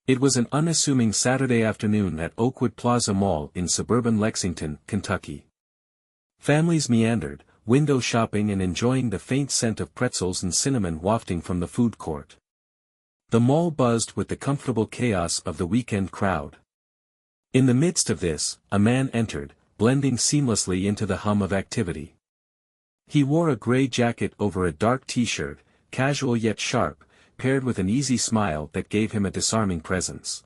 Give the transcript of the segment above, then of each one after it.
It was an unassuming Saturday afternoon at Oakwood Plaza Mall in suburban Lexington, Kentucky. Families meandered, window shopping and enjoying the faint scent of pretzels and cinnamon wafting from the food court. The mall buzzed with the comfortable chaos of the weekend crowd. In the midst of this, a man entered, blending seamlessly into the hum of activity. He wore a gray jacket over a dark t-shirt, casual yet sharp, paired with an easy smile that gave him a disarming presence.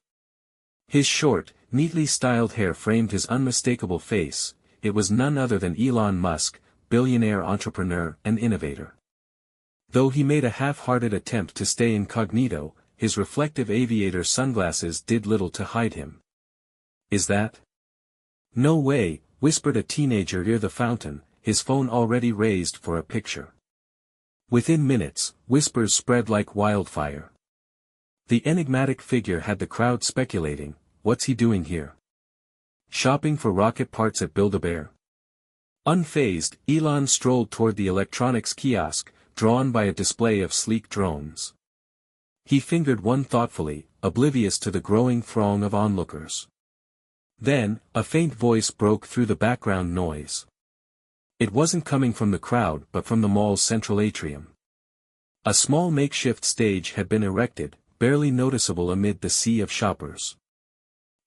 His short, neatly styled hair framed his unmistakable face. It was none other than Elon Musk, billionaire entrepreneur and innovator. Though he made a half-hearted attempt to stay incognito, his reflective aviator sunglasses did little to hide him. "Is that?" "No way," whispered a teenager near the fountain, his phone already raised for a picture. Within minutes, whispers spread like wildfire. The enigmatic figure had the crowd speculating, "What's he doing here? Shopping for rocket parts at Build-A-Bear?" Unfazed, Elon strolled toward the electronics kiosk, drawn by a display of sleek drones. He fingered one thoughtfully, oblivious to the growing throng of onlookers. Then, a faint voice broke through the background noise. It wasn't coming from the crowd but from the mall's central atrium. A small makeshift stage had been erected, barely noticeable amid the sea of shoppers.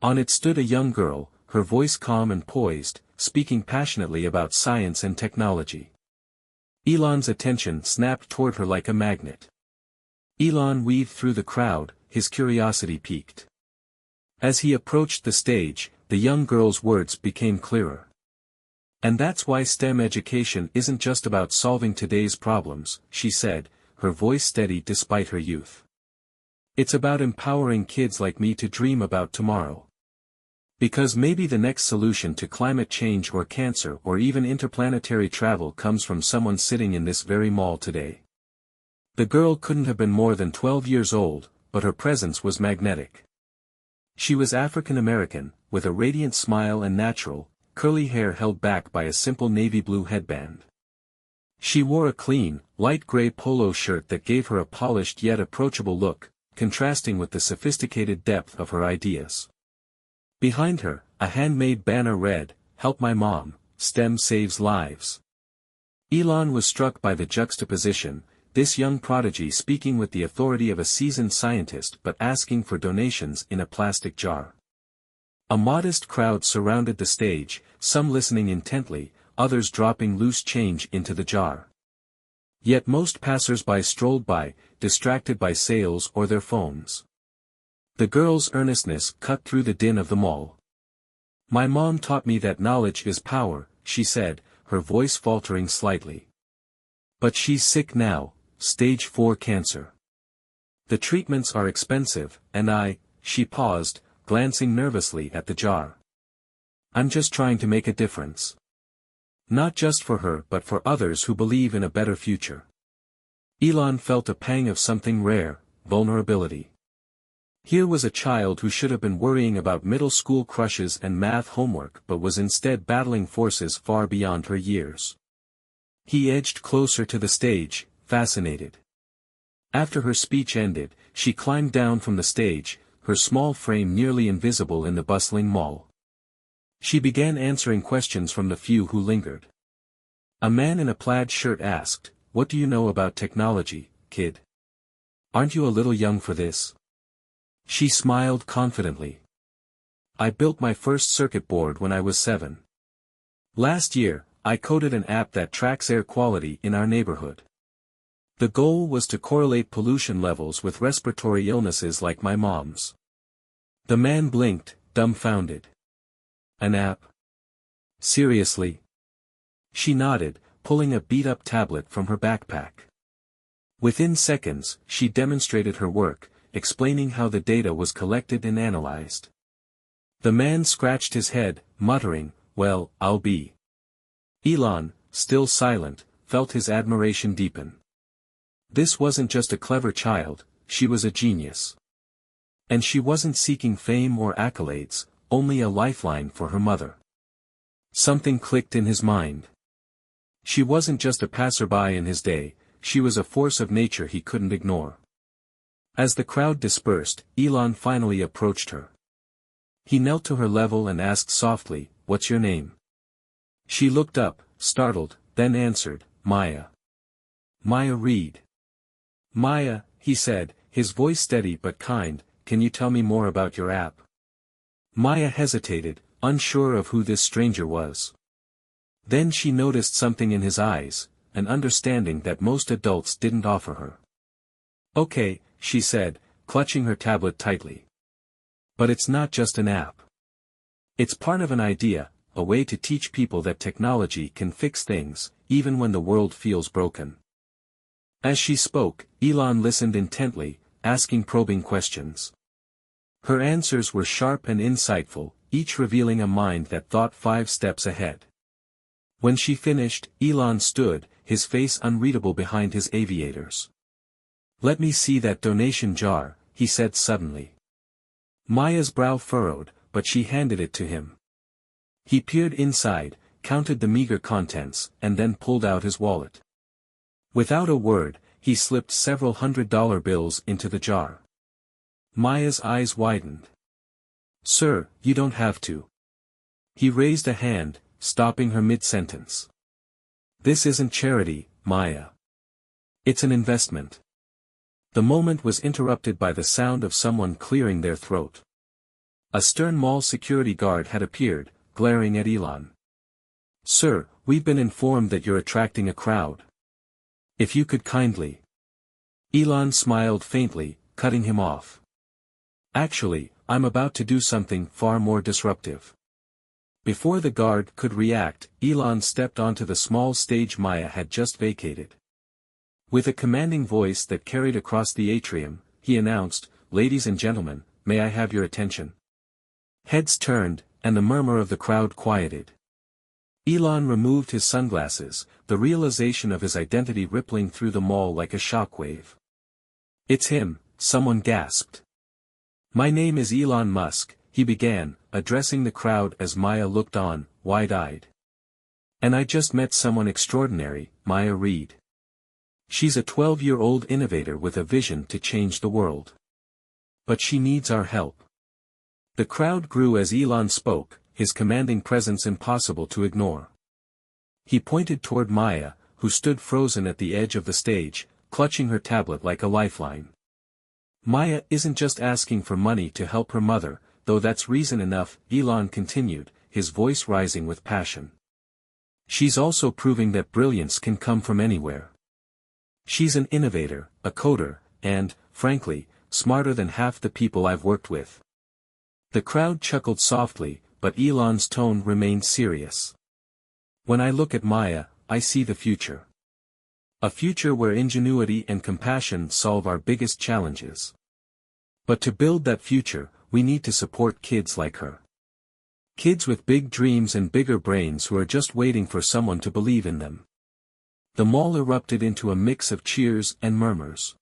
On it stood a young girl, her voice calm and poised, speaking passionately about science and technology. Elon's attention snapped toward her like a magnet. Elon weaved through the crowd, his curiosity piqued. As he approached the stage, the young girl's words became clearer. "And that's why STEM education isn't just about solving today's problems," she said, her voice steady despite her youth. "It's about empowering kids like me to dream about tomorrow. Because maybe the next solution to climate change or cancer or even interplanetary travel comes from someone sitting in this very mall today." The girl couldn't have been more than 12 years old, but her presence was magnetic. She was African American, with a radiant smile and natural, curly hair held back by a simple navy blue headband. She wore a clean, light gray polo shirt that gave her a polished yet approachable look, contrasting with the sophisticated depth of her ideas. Behind her, a handmade banner read, "Help my mom, STEM saves lives." Elon was struck by the juxtaposition, this young prodigy speaking with the authority of a seasoned scientist but asking for donations in a plastic jar. A modest crowd surrounded the stage, some listening intently, others dropping loose change into the jar. Yet most passers-by strolled by, distracted by sales or their phones. The girl's earnestness cut through the din of the mall. "My mom taught me that knowledge is power," she said, her voice faltering slightly. "But she's sick now, stage 4 cancer. The treatments are expensive, and she paused, glancing nervously at the jar. "I'm just trying to make a difference. Not just for her but for others who believe in a better future." Elon felt a pang of something rare, vulnerability. Here was a child who should have been worrying about middle school crushes and math homework but was instead battling forces far beyond her years. He edged closer to the stage, fascinated. After her speech ended, she climbed down from the stage, her small frame nearly invisible in the bustling mall. She began answering questions from the few who lingered. A man in a plaid shirt asked, "What do you know about technology, kid? Aren't you a little young for this?" She smiled confidently. "I built my first circuit board when I was 7. Last year, I coded an app that tracks air quality in our neighborhood. The goal was to correlate pollution levels with respiratory illnesses like my mom's." The man blinked, dumbfounded. "An app? Seriously?" She nodded, pulling a beat-up tablet from her backpack. Within seconds, she demonstrated her work, explaining how the data was collected and analyzed. The man scratched his head, muttering, "Well, I'll be." Elon, still silent, felt his admiration deepen. This wasn't just a clever child, she was a genius. And she wasn't seeking fame or accolades, only a lifeline for her mother. Something clicked in his mind. She wasn't just a passerby in his day, she was a force of nature he couldn't ignore. As the crowd dispersed, Elon finally approached her. He knelt to her level and asked softly, "What's your name?" She looked up, startled, then answered, "Maya." "Maya Reed." "Maya," he said, his voice steady but kind, "can you tell me more about your app?" Maya hesitated, unsure of who this stranger was. Then she noticed something in his eyes, an understanding that most adults didn't offer her. "Okay," she said, clutching her tablet tightly. "But it's not just an app. It's part of an idea, a way to teach people that technology can fix things, even when the world feels broken." As she spoke, Elon listened intently, asking probing questions. Her answers were sharp and insightful, each revealing a mind that thought 5 steps ahead. When she finished, Elon stood, his face unreadable behind his aviators. "Let me see that donation jar," he said suddenly. Maya's brow furrowed, but she handed it to him. He peered inside, counted the meager contents, and then pulled out his wallet. Without a word, he slipped several $100 bills into the jar. Maya's eyes widened. "Sir, you don't have to." He raised a hand, stopping her mid-sentence. "This isn't charity, Maya. It's an investment." The moment was interrupted by the sound of someone clearing their throat. A stern mall security guard had appeared, glaring at Elon. "Sir, we've been informed that you're attracting a crowd. If you could kindly—" Elon smiled faintly, cutting him off. "Actually, I'm about to do something far more disruptive." Before the guard could react, Elon stepped onto the small stage Maya had just vacated. With a commanding voice that carried across the atrium, he announced, "Ladies and gentlemen, may I have your attention?" Heads turned, and the murmur of the crowd quieted. Elon removed his sunglasses, the realization of his identity rippling through the mall like a shockwave. "It's him," someone gasped. "My name is Elon Musk," he began, addressing the crowd as Maya looked on, wide-eyed. "And I just met someone extraordinary, Maya Reed. She's a 12-year-old innovator with a vision to change the world. But she needs our help." The crowd grew as Elon spoke, his commanding presence impossible to ignore. He pointed toward Maya, who stood frozen at the edge of the stage, clutching her tablet like a lifeline. "Maya isn't just asking for money to help her mother, though that's reason enough," Elon continued, his voice rising with passion. "She's also proving that brilliance can come from anywhere. She's an innovator, a coder, and, frankly, smarter than half the people I've worked with." The crowd chuckled softly, but Elon's tone remained serious. "When I look at Maya, I see the future. A future where ingenuity and compassion solve our biggest challenges. But to build that future, we need to support kids like her. Kids with big dreams and bigger brains who are just waiting for someone to believe in them." The mall erupted into a mix of cheers and murmurs.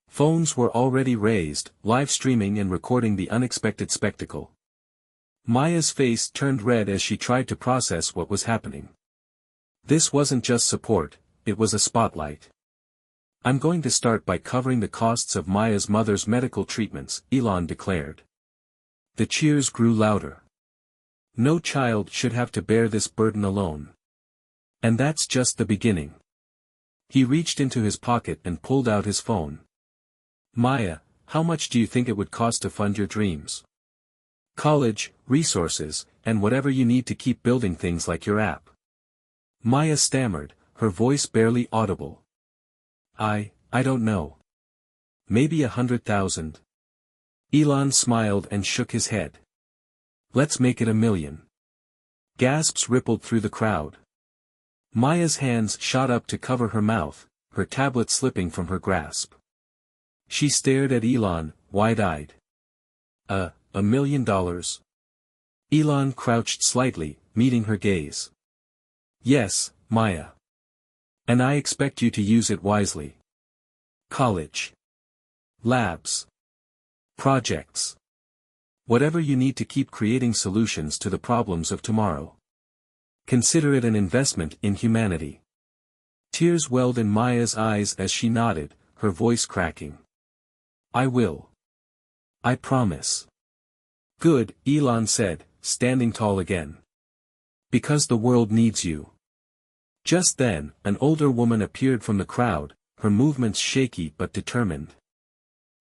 Phones were already raised, live streaming and recording the unexpected spectacle. Maya's face turned red as she tried to process what was happening. This wasn't just support, it was a spotlight. "I'm going to start by covering the costs of Maya's mother's medical treatments," Elon declared. The cheers grew louder. "No child should have to bear this burden alone. And that's just the beginning." He reached into his pocket and pulled out his phone. "Maya, how much do you think it would cost to fund your dreams? College, resources, and whatever you need to keep building things like your app." Maya stammered, her voice barely audible. I don't know. Maybe 100,000. Elon smiled and shook his head. "Let's make it 1,000,000. Gasps rippled through the crowd. Maya's hands shot up to cover her mouth, her tablet slipping from her grasp. She stared at Elon, wide-eyed. $1,000,000? Elon crouched slightly, meeting her gaze. "Yes, Maya. And I expect you to use it wisely. College. Labs. Projects. Whatever you need to keep creating solutions to the problems of tomorrow. Consider it an investment in humanity." Tears welled in Maya's eyes as she nodded, her voice cracking. I will. I promise. Good, Elon said, standing tall again. Because the world needs you. Just then, an older woman appeared from the crowd, her movements shaky but determined.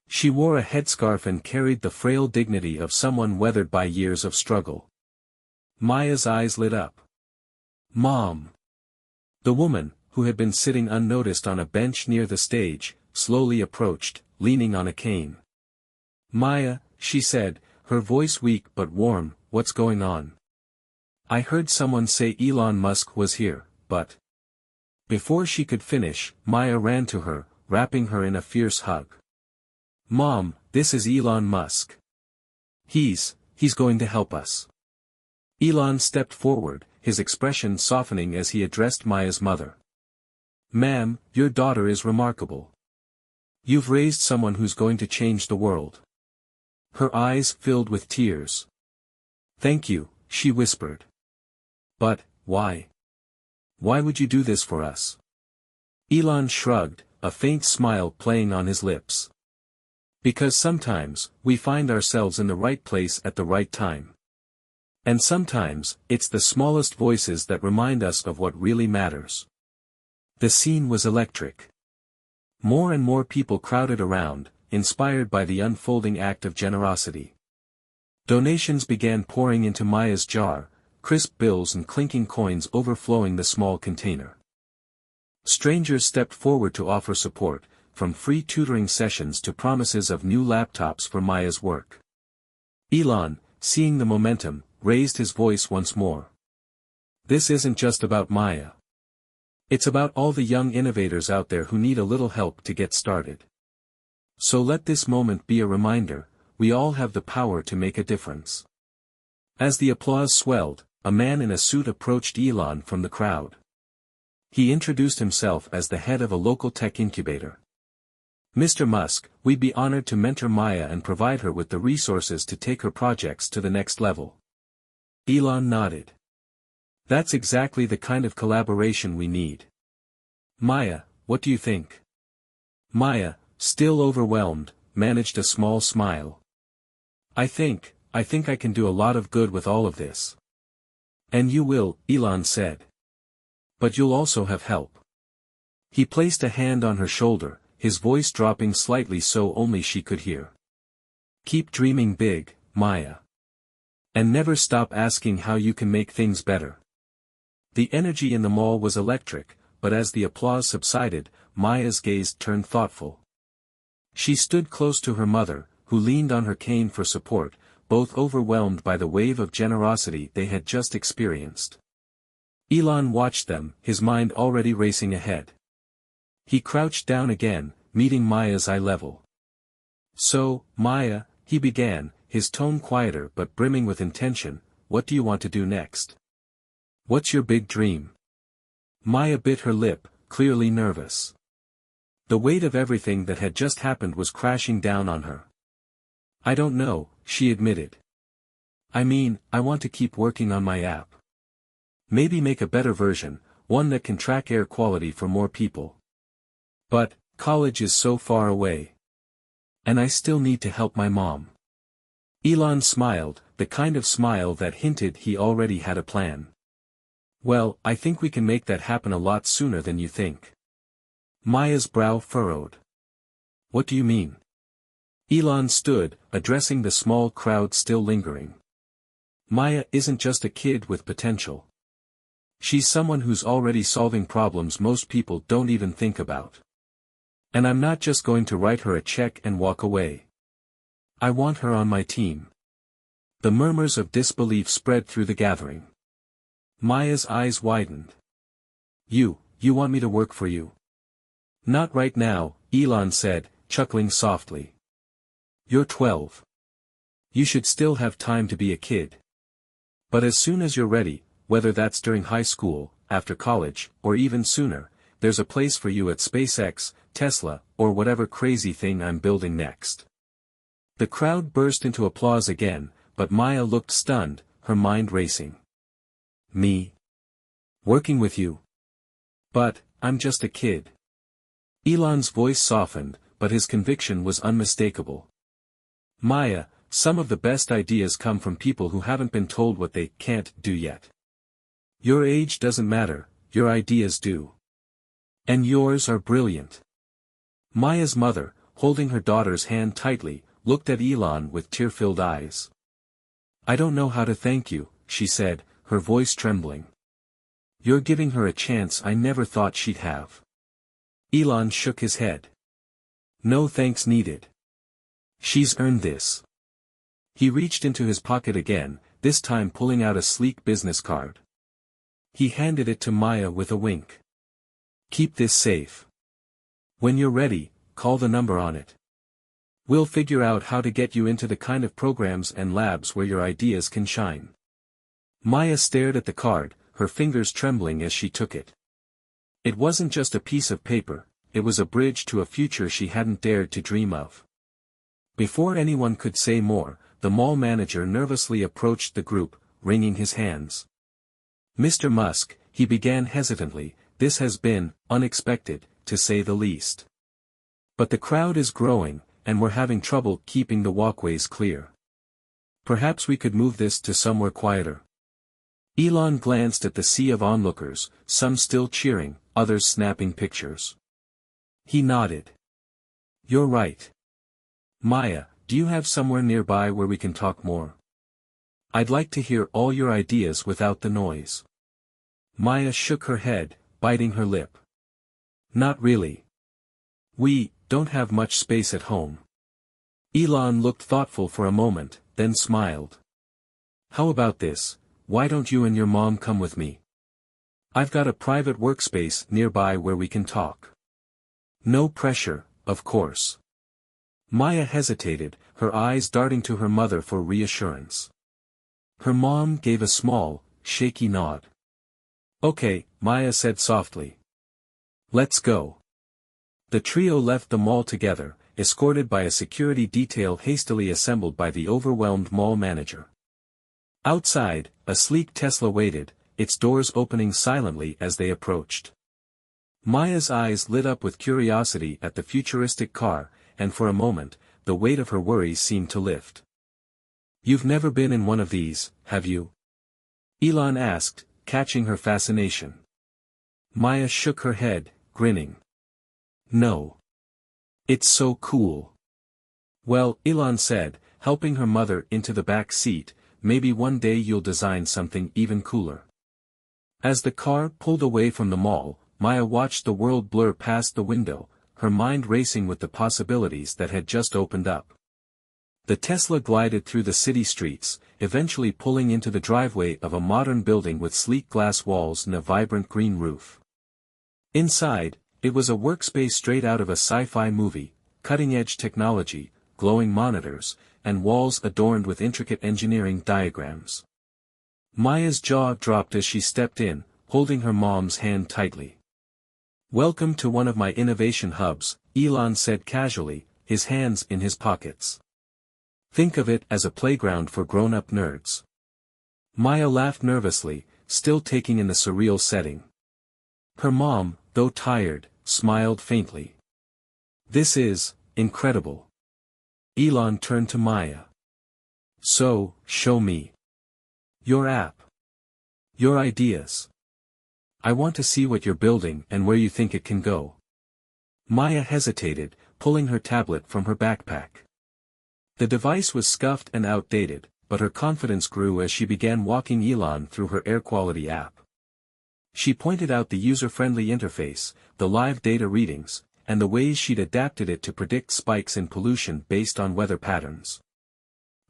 She wore a headscarf and carried the frail dignity of someone weathered by years of struggle. Maya's eyes lit up. Mom! The woman, who had been sitting unnoticed on a bench near the stage, slowly approached, leaning on a cane. Maya, she said, her voice weak but warm, what's going on? I heard someone say Elon Musk was here, but... Before she could finish, Maya ran to her, wrapping her in a fierce hug. Mom, this is Elon Musk. He's going to help us. Elon stepped forward, his expression softening as he addressed Maya's mother. Ma'am, your daughter is remarkable. You've raised someone who's going to change the world. Her eyes filled with tears. Thank you, she whispered. But, why? Why would you do this for us? Elon shrugged, a faint smile playing on his lips. Because sometimes, we find ourselves in the right place at the right time. And sometimes, it's the smallest voices that remind us of what really matters. The scene was electric. More and more people crowded around, inspired by the unfolding act of generosity. Donations began pouring into Maya's jar, crisp bills and clinking coins overflowing the small container. Strangers stepped forward to offer support, from free tutoring sessions to promises of new laptops for Maya's work. Elon, seeing the momentum, raised his voice once more. This isn't just about Maya. It's about all the young innovators out there who need a little help to get started. So let this moment be a reminder, we all have the power to make a difference. As the applause swelled, a man in a suit approached Elon from the crowd. He introduced himself as the head of a local tech incubator. Mr. Musk, we'd be honored to mentor Maya and provide her with the resources to take her projects to the next level. Elon nodded. That's exactly the kind of collaboration we need. Maya, what do you think? Maya, still overwhelmed, managed a small smile. I think I can do a lot of good with all of this. And you will, Elon said. But you'll also have help. He placed a hand on her shoulder, his voice dropping slightly so only she could hear. Keep dreaming big, Maya. And never stop asking how you can make things better. The energy in the mall was electric, but as the applause subsided, Maya's gaze turned thoughtful. She stood close to her mother, who leaned on her cane for support, both overwhelmed by the wave of generosity they had just experienced. Elon watched them, his mind already racing ahead. He crouched down again, meeting Maya's eye level. So, Maya, he began, his tone quieter but brimming with intention, what do you want to do next? What's your big dream? Maya bit her lip, clearly nervous. The weight of everything that had just happened was crashing down on her. I don't know, she admitted. I mean, I want to keep working on my app. Maybe make a better version, one that can track air quality for more people. But, college is so far away. And I still need to help my mom. Elon smiled, the kind of smile that hinted he already had a plan. Well, I think we can make that happen a lot sooner than you think. Maya's brow furrowed. What do you mean? Elon stood, addressing the small crowd still lingering. Maya isn't just a kid with potential. She's someone who's already solving problems most people don't even think about. And I'm not just going to write her a check and walk away. I want her on my team. The murmurs of disbelief spread through the gathering. Maya's eyes widened. You want me to work for you? Not right now, Elon said, chuckling softly. You're 12. You should still have time to be a kid. But as soon as you're ready, whether that's during high school, after college, or even sooner, there's a place for you at SpaceX, Tesla, or whatever crazy thing I'm building next. The crowd burst into applause again, but Maya looked stunned, her mind racing. Me? Working with you? But, I'm just a kid. Elon's voice softened, but his conviction was unmistakable. Maya, some of the best ideas come from people who haven't been told what they can't do yet. Your age doesn't matter, your ideas do. And yours are brilliant. Maya's mother, holding her daughter's hand tightly, looked at Elon with tear-filled eyes. "I don't know how to thank you," she said, her voice trembling. "You're giving her a chance I never thought she'd have." Elon shook his head. "No thanks needed. She's earned this." He reached into his pocket again, this time pulling out a sleek business card. He handed it to Maya with a wink. "Keep this safe. When you're ready, call the number on it. We'll figure out how to get you into the kind of programs and labs where your ideas can shine." Maya stared at the card, her fingers trembling as she took it. It wasn't just a piece of paper, it was a bridge to a future she hadn't dared to dream of. Before anyone could say more, the mall manager nervously approached the group, wringing his hands. "Mr. Musk," he began hesitantly, "this has been unexpected, to say the least. But the crowd is growing, and we're having trouble keeping the walkways clear. Perhaps we could move this to somewhere quieter." Elon glanced at the sea of onlookers, some still cheering, others snapping pictures. He nodded. "You're right. Maya, do you have somewhere nearby where we can talk more? I'd like to hear all your ideas without the noise." Maya shook her head, biting her lip. "Not really. We don't have much space at home." Elon looked thoughtful for a moment, then smiled. "How about this? Why don't you and your mom come with me? I've got a private workspace nearby where we can talk. No pressure, of course." Maya hesitated, her eyes darting to her mother for reassurance. Her mom gave a small, shaky nod. "Okay," Maya said softly. "Let's go." The trio left the mall together, escorted by a security detail hastily assembled by the overwhelmed mall manager. Outside, a sleek Tesla waited, its doors opening silently as they approached. Maya's eyes lit up with curiosity at the futuristic car, and for a moment, the weight of her worries seemed to lift. "You've never been in one of these, have you?" Elon asked, catching her fascination. Maya shook her head, grinning. "No. It's so cool." "Well," Elon said, helping her mother into the back seat, "maybe one day you'll design something even cooler." As the car pulled away from the mall, Maya watched the world blur past the window, her mind racing with the possibilities that had just opened up. The Tesla glided through the city streets, eventually pulling into the driveway of a modern building with sleek glass walls and a vibrant green roof. Inside, it was a workspace straight out of a sci-fi movie, cutting-edge technology, glowing monitors, and walls adorned with intricate engineering diagrams. Maya's jaw dropped as she stepped in, holding her mom's hand tightly. "Welcome to one of my innovation hubs," Elon said casually, his hands in his pockets. "Think of it as a playground for grown-up nerds." Maya laughed nervously, still taking in the surreal setting. Her mom, though tired, smiled faintly. "This is incredible." Elon turned to Maya. "So, show me your app. Your ideas. I want to see what you're building and where you think it can go." Maya hesitated, pulling her tablet from her backpack. The device was scuffed and outdated, but her confidence grew as she began walking Elon through her air quality app. She pointed out the user-friendly interface, the live data readings, and the ways she'd adapted it to predict spikes in pollution based on weather patterns.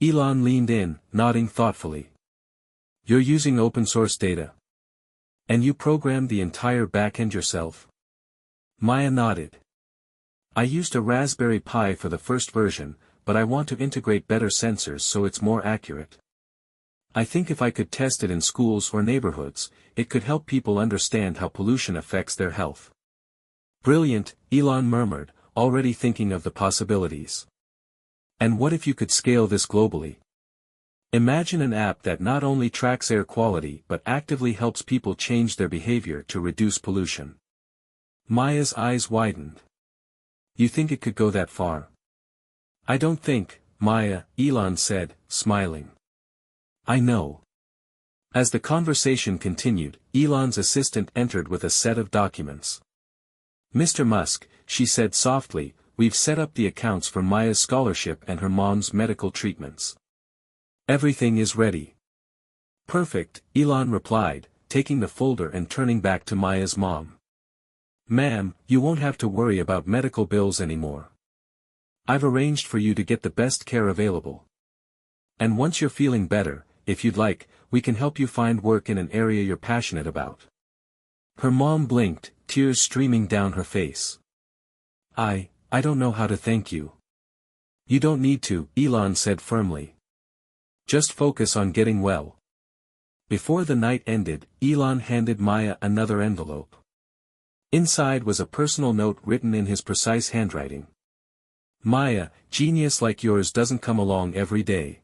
Elon leaned in, nodding thoughtfully. "You're using open-source data? And you programmed the entire backend yourself?" Maya nodded. "I used a Raspberry Pi for the first version, but I want to integrate better sensors so it's more accurate. I think if I could test it in schools or neighborhoods, it could help people understand how pollution affects their health." "Brilliant," Elon murmured, already thinking of the possibilities. "And what if you could scale this globally? Imagine an app that not only tracks air quality but actively helps people change their behavior to reduce pollution." Maya's eyes widened. You think it could go that far? I don't think, Maya, Elon said, smiling. I know. As the conversation continued, Elon's assistant entered with a set of documents. Mr. Musk, she said softly, we've set up the accounts for Maya's scholarship and her mom's medical treatments. Everything is ready. Perfect, Elon replied, taking the folder and turning back to Maya's mom. Ma'am, you won't have to worry about medical bills anymore. I've arranged for you to get the best care available. And once you're feeling better, if you'd like, we can help you find work in an area you're passionate about. Her mom blinked, tears streaming down her face. I don't know how to thank you. You don't need to, Elon said firmly. Just focus on getting well. Before the night ended, Elon handed Maya another envelope. Inside was a personal note written in his precise handwriting. Maya, genius like yours doesn't come along every day.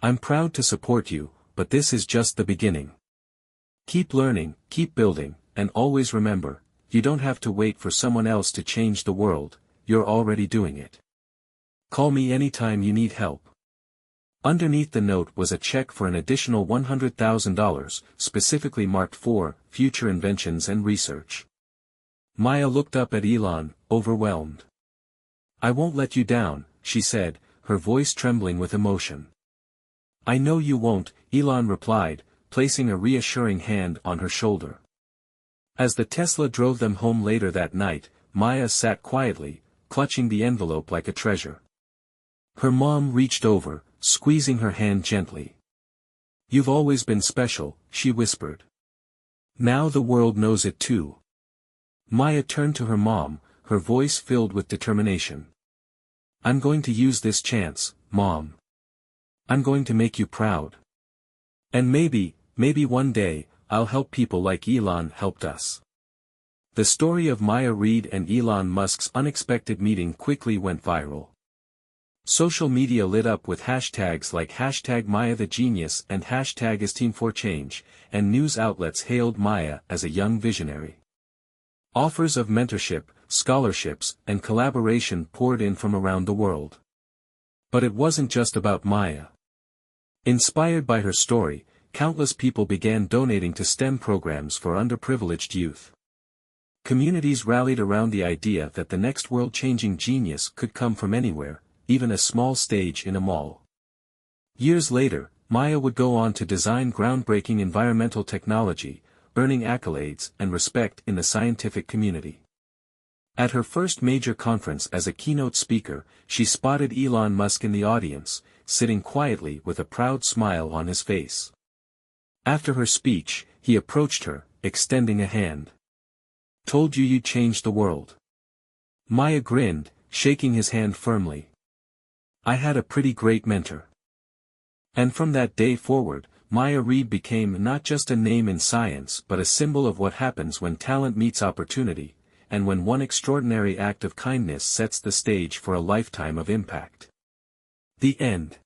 I'm proud to support you, but this is just the beginning. Keep learning, keep building, and always remember, you don't have to wait for someone else to change the world, you're already doing it. Call me anytime you need help. Underneath the note was a check for an additional $100,000, specifically marked for future inventions and research. Maya looked up at Elon, overwhelmed. I won't let you down, she said, her voice trembling with emotion. I know you won't, Elon replied, placing a reassuring hand on her shoulder. As the Tesla drove them home later that night, Maya sat quietly, clutching the envelope like a treasure. Her mom reached over, squeezing her hand gently. You've always been special, she whispered. Now the world knows it too. Maya turned to her mom, her voice filled with determination. I'm going to use this chance, Mom. I'm going to make you proud. And maybe one day, I'll help people like Elon helped us. The story of Maya Reid and Elon Musk's unexpected meeting quickly went viral. Social media lit up with hashtags like #MayaTheGenius and #IsTeam4Change, and news outlets hailed Maya as a young visionary. Offers of mentorship, scholarships, and collaboration poured in from around the world. But it wasn't just about Maya. Inspired by her story, countless people began donating to STEM programs for underprivileged youth. Communities rallied around the idea that the next world-changing genius could come from anywhere, even a small stage in a mall. Years later, Maya would go on to design groundbreaking environmental technology, earning accolades and respect in the scientific community. At her first major conference as a keynote speaker, she spotted Elon Musk in the audience, sitting quietly with a proud smile on his face. After her speech, he approached her, extending a hand. Told you you'd change the world. Maya grinned, shaking his hand firmly. I had a pretty great mentor. And from that day forward, Maya Reid became not just a name in science but a symbol of what happens when talent meets opportunity, and when one extraordinary act of kindness sets the stage for a lifetime of impact. The end.